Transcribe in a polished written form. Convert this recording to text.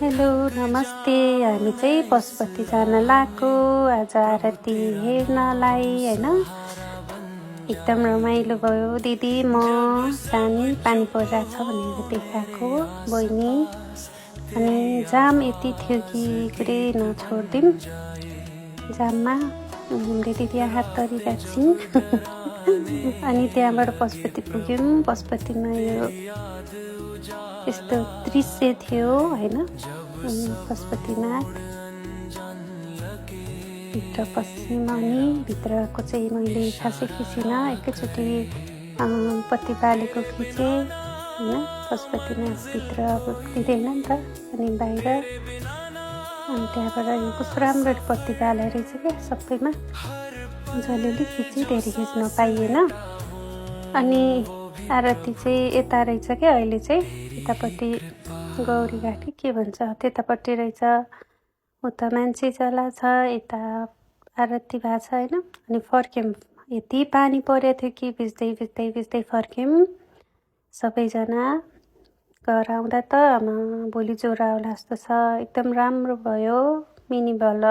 Hello नमस्ते। हामी चाहिँ पशुपति जान लागेको आज आरती हेर्नलाई होइन। एकदम रमाइलो भयो। दिदी म जानी पानी परिरहेछ भनेर देखाएको बहिनी। अनि जाम यति थियो कि कुरै नछोडिदिउँ जाममा। हामीले दिदी हात तरिरहेको छिन्। अनि त्यहाँबाट पशुपति पुग्यौँ। पशुपतिमा यो यस्तो दृश्य थियो होइन। पशुपतिनाथ भित्र पस्यौँ अनि भित्रको चाहिँ मैले खासै खिचिनँ। एकैचोटि पत्ती बालेको खिचेँ होइन। पशुपतिनाथभित्र अब दिँदैन नि त। अनि बाहिर अनि त्यहाँबाट यो कस्तो राम्रो पत्ती बाले रहेछ क्या सबैमा। जसले खिचेँ धेरै खिच्न पाइएन। अनि आरती चाहिँ यता रहेछ क्या अहिले चाहिँ यतापट्टि गौरी घाट के भन्छ त्यतापट्टि रहेछ। उता मान्छे चला छ यता आरती भएको छ होइन। अनि फर्क्यौँ। यति पानी परेको थियो कि भिज्दै फर्क्यौँ सबैजना। घर आउँदा त भोलि ज्वरो आउला जस्तो छ। एकदम राम्रो भयो मिनी भल।